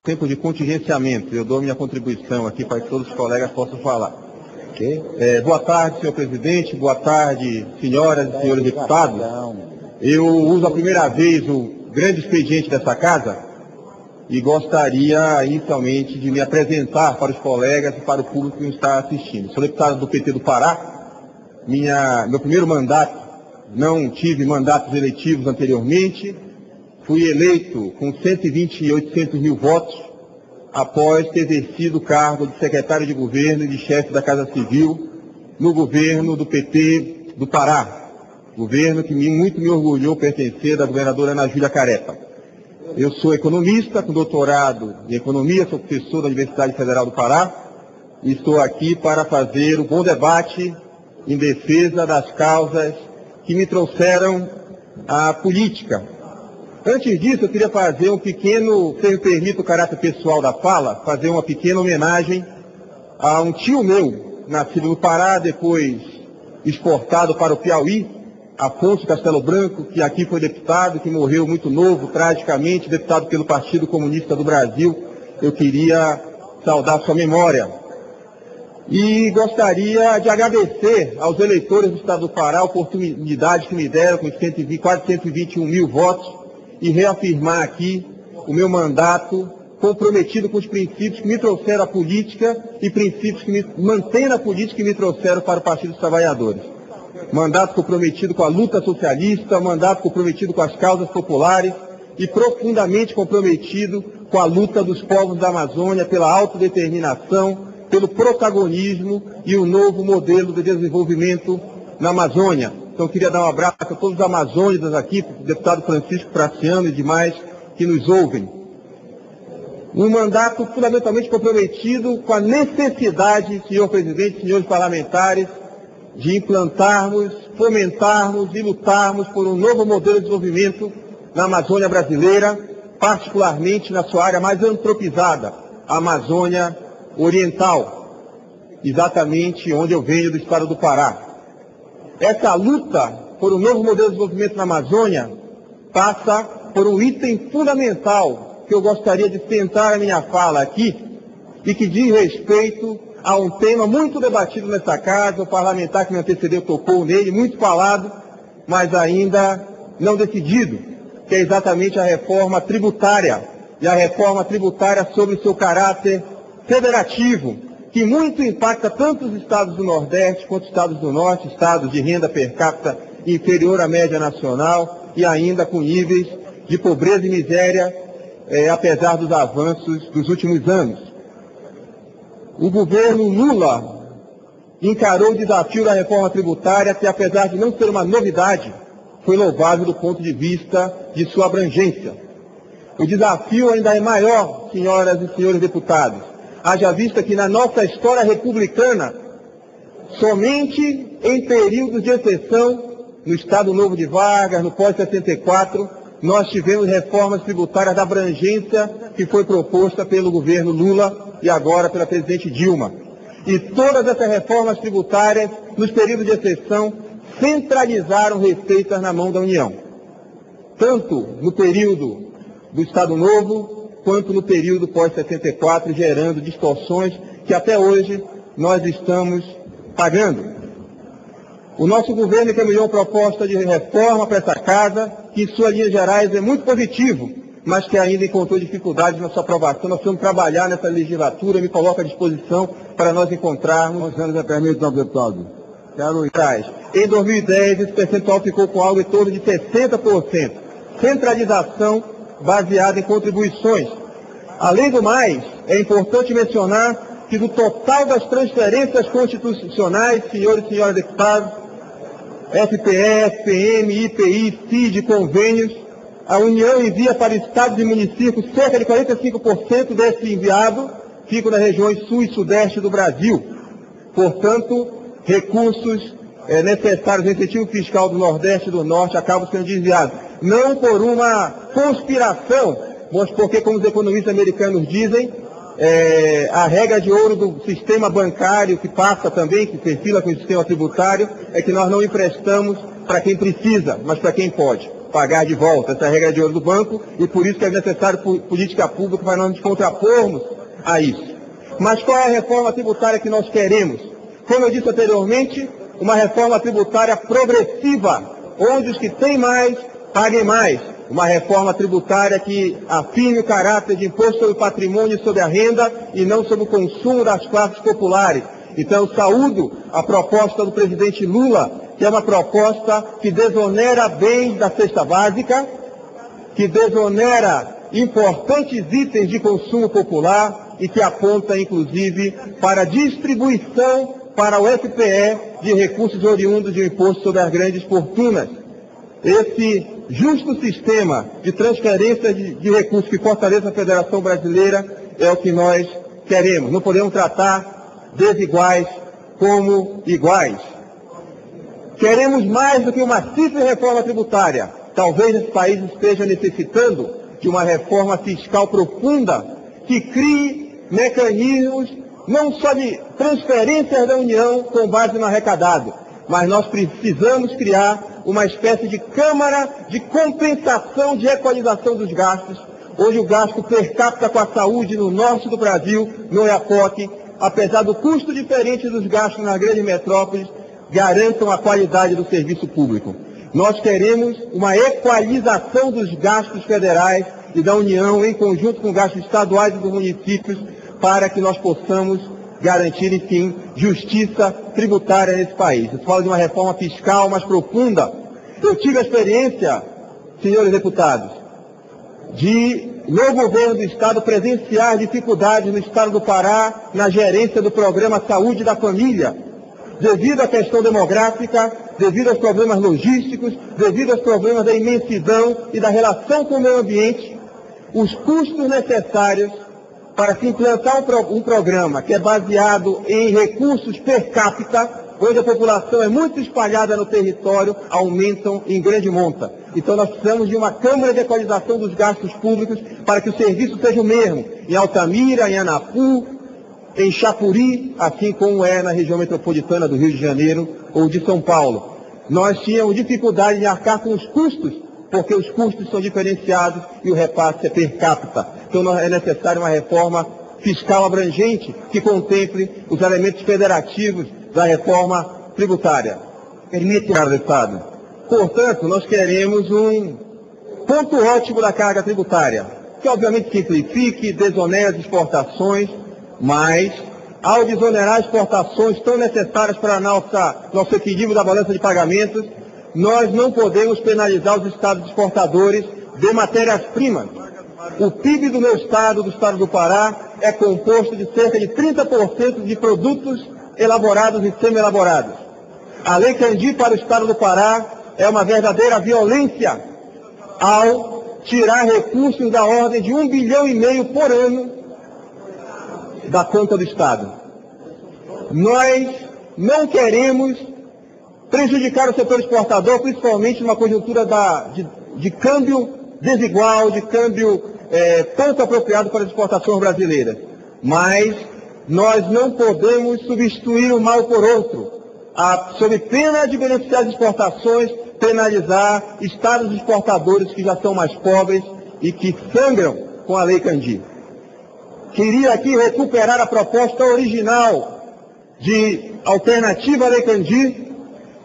tempo de contingenciamento. Eu dou minha contribuição aqui para que todos os colegas possam falar. Okay? Boa tarde, senhor presidente. Boa tarde, senhoras e senhores deputados. Eu uso a primeira vez o grande expediente dessa casa e gostaria, inicialmente, de me apresentar para os colegas e para o público que nos está assistindo. Sou deputado do PT do Pará. Meu primeiro mandato, não tive mandatos eletivos anteriormente. Fui eleito com 120.800 mil votos após ter exercido o cargo de secretário de governo e de chefe da Casa Civil no governo do PT do Pará. Governo que muito me orgulhou pertencer da governadora Ana Júlia Carepa. Eu sou economista, com doutorado em economia, sou professor da Universidade Federal do Pará e estou aqui para fazer um bom debate em defesa das causas que me trouxeram à política. Antes disso, eu queria fazer um pequeno, se me permite o caráter pessoal da fala, fazer uma pequena homenagem a um tio meu, nascido no Pará, depois exportado para o Piauí, Afonso Castelo Branco, que aqui foi deputado, que morreu muito novo, tragicamente, deputado pelo Partido Comunista do Brasil. Eu queria saudar sua memória. E gostaria de agradecer aos eleitores do Estado do Pará a oportunidade que me deram com quase 121 mil votos, e reafirmar aqui o meu mandato comprometido com os princípios que me trouxeram à política e princípios que me mantêm na política e me trouxeram para o Partido dos Trabalhadores. Mandato comprometido com a luta socialista, mandato comprometido com as causas populares e profundamente comprometido com a luta dos povos da Amazônia pela autodeterminação, pelo protagonismo e um novo modelo de desenvolvimento na Amazônia. Então, eu queria dar um abraço a todos os amazônidas aqui, o deputado Francisco Praciano e demais que nos ouvem. Um mandato fundamentalmente comprometido com a necessidade, senhor presidente, senhores parlamentares, de implantarmos, fomentarmos e lutarmos por um novo modelo de desenvolvimento na Amazônia brasileira, particularmente na sua área mais antropizada, a Amazônia Oriental, exatamente onde eu venho do estado do Pará. Essa luta por um novo modelo de desenvolvimento na Amazônia passa por um item fundamental que eu gostaria de centrar a minha fala aqui e que diz respeito a um tema muito debatido nessa casa, o parlamentar que me antecedeu tocou nele, muito falado, mas ainda não decidido, que é exatamente a reforma tributária, e a reforma tributária sobre o seu caráter federativo, que muito impacta tanto os estados do Nordeste quanto os estados do Norte, estados de renda per capita inferior à média nacional e ainda com níveis de pobreza e miséria, apesar dos avanços dos últimos anos. O governo Lula encarou o desafio da reforma tributária que, apesar de não ser uma novidade, foi louvável do ponto de vista de sua abrangência. O desafio ainda é maior, senhoras e senhores deputados, haja vista que na nossa história republicana, somente em períodos de exceção, no Estado Novo de Vargas, no pós-64, nós tivemos reformas tributárias da abrangência que foi proposta pelo governo Lula e agora pela presidente Dilma. E todas essas reformas tributárias, nos períodos de exceção, centralizaram receitas na mão da União. Tanto no período do Estado Novo, quanto no período pós-64, gerando distorções que até hoje nós estamos pagando. O nosso governo encaminhou proposta de reforma para essa casa, que em suas linhas gerais é muito positivo, mas que ainda encontrou dificuldades na sua aprovação. Nós vamos trabalhar nessa legislatura, me coloco à disposição para nós encontrarmos. Quantos anos é permitido, deputado? Quero ir atrás. Em 2010, esse percentual ficou com algo em torno de 60%. Centralização baseada em contribuições. Além do mais, é importante mencionar que do total das transferências constitucionais, senhores e senhoras deputados, FPE, FPM, IPI, CID, convênios, a União envia para estados e municípios cerca de 45% desse enviado ficam nas regiões sul e sudeste do Brasil. Portanto, recursos necessários ao incentivo fiscal do Nordeste e do Norte acabam sendo desviados. Não por uma conspiração, mas porque, como os economistas americanos dizem, a regra de ouro do sistema bancário, que passa também, que perfila com o sistema tributário, é que nós não emprestamos para quem precisa, mas para quem pode. pagar de volta. Essa é a regra de ouro do banco e por isso que é necessário política pública para nós nos contrapormos a isso. Mas qual é a reforma tributária que nós queremos? Como eu disse anteriormente, uma reforma tributária progressiva, onde os que têm mais, paguem mais. Uma reforma tributária que afirme o caráter de imposto sobre o patrimônio e sobre a renda e não sobre o consumo das classes populares. Então, eu saúdo a proposta do presidente Lula, que é uma proposta que desonera bens da cesta básica, que desonera importantes itens de consumo popular e que aponta, inclusive, para a distribuição para o FPE de recursos oriundos de um imposto sobre as grandes fortunas. Esse justo sistema de transferência de recursos que fortaleça a Federação Brasileira é o que nós queremos. Não podemos tratar desiguais como iguais. Queremos mais do que uma simples reforma tributária. Talvez esse país esteja necessitando de uma reforma fiscal profunda que crie mecanismos não só de transferências da União com base no arrecadado, mas nós precisamos criar uma espécie de câmara de compensação, de equalização dos gastos. Hoje o gasto per capita com a saúde no norte do Brasil, no Oiapoque, apesar do custo diferente dos gastos nas grandes metrópoles, garantam a qualidade do serviço público. Nós queremos uma equalização dos gastos federais e da União em conjunto com gastos estaduais e dos municípios para que nós possamos garantir, enfim, justiça tributária nesse país. Eu falo de uma reforma fiscal mais profunda. Eu tive a experiência, senhores deputados, de, no governo do Estado, presenciar dificuldades no Estado do Pará na gerência do programa Saúde da Família, devido à questão demográfica, devido aos problemas logísticos, devido aos problemas da imensidão e da relação com o meio ambiente, os custos necessários para se implantar um programa que é baseado em recursos per capita, onde a população é muito espalhada no território, aumentam em grande monta. Então nós precisamos de uma câmara de equalização dos gastos públicos para que o serviço seja o mesmo, em Altamira, em Anapu, em Chapuri, assim como é na região metropolitana do Rio de Janeiro ou de São Paulo. Nós tínhamos dificuldade de arcar com os custos, porque os custos são diferenciados e o repasse é per capita. Então é necessária uma reforma fiscal abrangente que contemple os elementos federativos da reforma tributária. Permite, senhor deputado. Portanto, nós queremos um ponto ótimo da carga tributária, que obviamente simplifique, desonere as exportações, mas ao desonerar exportações tão necessárias para nosso equilíbrio da balança de pagamentos, nós não podemos penalizar os estados exportadores de matérias-primas. O PIB do meu estado, do estado do Pará, é composto de cerca de 30% de produtos elaborados e semi-elaborados. A Lei Candir para o estado do Pará é uma verdadeira violência ao tirar recursos da ordem de 1,5 bilhão por ano da conta do Estado. Nós não queremos prejudicar o setor exportador, principalmente numa conjuntura de câmbio desigual, de câmbio pouco apropriado para as exportações brasileiras. Mas nós não podemos substituir o mal por outro. Sob pena de beneficiar as exportações, penalizar estados exportadores que já são mais pobres e que sangram com a Lei Candir. Queria aqui recuperar a proposta original de alternativa à Lei Candir,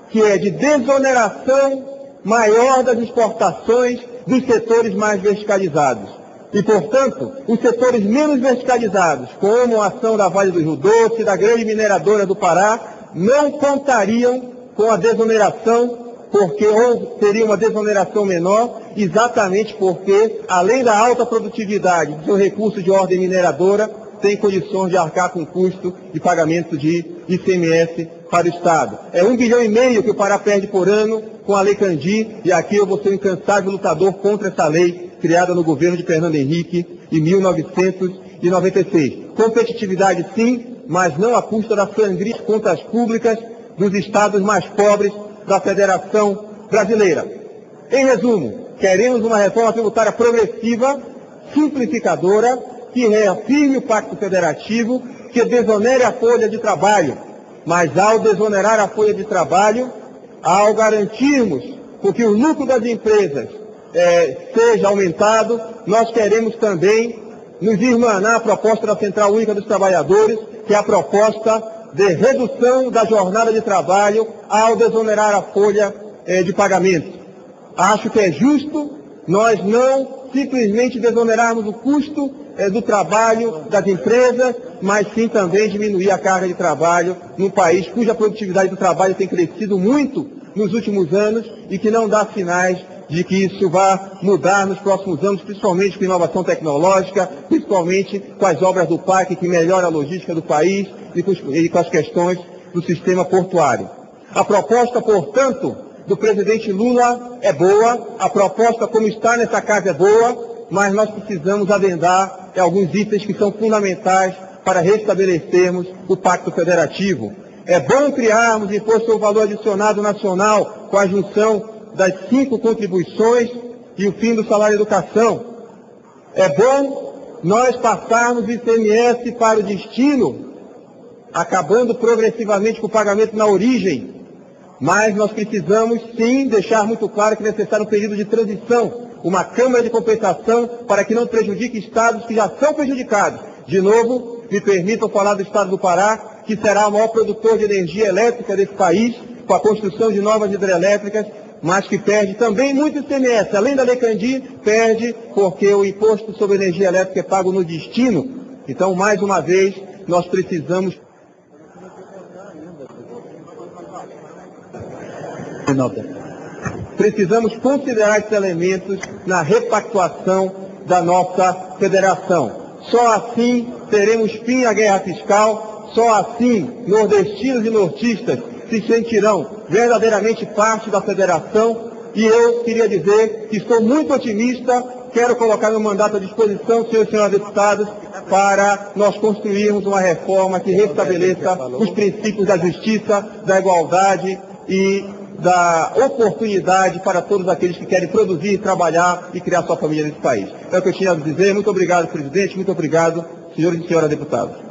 que é de desoneração maior das exportações dos setores mais verticalizados. E, portanto, os setores menos verticalizados, como a ação da Vale do Rio Doce, da grande mineradora do Pará, não contariam com a desoneração, ou teria uma desoneração menor, exatamente porque, além da alta produtividade do seu recurso de ordem mineradora, tem condições de arcar com custo de pagamento de ICMS para o Estado. É 1,5 bilhão que o Pará perde por ano com a Lei Candir, e aqui eu vou ser um incansável lutador contra essa lei criada no governo de Fernando Henrique em 1996. Competitividade sim, mas não à custa das sangrias contas públicas dos estados mais pobres da Federação Brasileira. Em resumo, queremos uma reforma tributária progressiva, simplificadora, que reafirme o Pacto Federativo, que desonere a folha de trabalho, mas ao desonerar a folha de trabalho, ao garantirmos porque o lucro das empresas seja aumentado, nós queremos também nos irmanar à proposta da Central Única dos Trabalhadores, que é a proposta de redução da jornada de trabalho ao desonerar a folha de pagamento. Acho que é justo nós não simplesmente desonerarmos o custo do trabalho das empresas, mas sim também diminuir a carga de trabalho num país cuja produtividade do trabalho tem crescido muito nos últimos anos e que não dá sinais de que isso vai mudar nos próximos anos, principalmente com inovação tecnológica, principalmente com as obras do PAC que melhora a logística do país e com as questões do sistema portuário. A proposta, portanto, do presidente Lula é boa, a proposta como está nessa casa é boa, mas nós precisamos adendar alguns itens que são fundamentais para restabelecermos o Pacto Federativo. É bom criarmos imposto sobre o valor adicionado nacional com a junção das 5 contribuições e o fim do salário educação. É bom nós passarmos o ICMS para o destino, acabando progressivamente com o pagamento na origem, mas nós precisamos sim deixar muito claro que é necessário um período de transição, uma câmara de compensação para que não prejudique estados que já são prejudicados. De novo, me permitam falar do estado do Pará, que será o maior produtor de energia elétrica desse país, com a construção de novas hidrelétricas, mas que perde também muito ICMS. Além da Lei Candir, perde porque o imposto sobre energia elétrica é pago no destino. Então, mais uma vez, nós precisamos considerar esses elementos na repactuação da nossa federação. Só assim teremos fim à guerra fiscal, só assim nordestinos e nortistas se sentirão verdadeiramente parte da federação, e eu queria dizer que estou muito otimista, quero colocar meu mandato à disposição, senhores e senhoras deputados, para nós construirmos uma reforma que restabeleça os princípios da justiça, da igualdade e da oportunidade para todos aqueles que querem produzir, trabalhar e criar sua família nesse país. É o que eu tinha a dizer. Muito obrigado, presidente. Muito obrigado, senhores e senhoras deputados.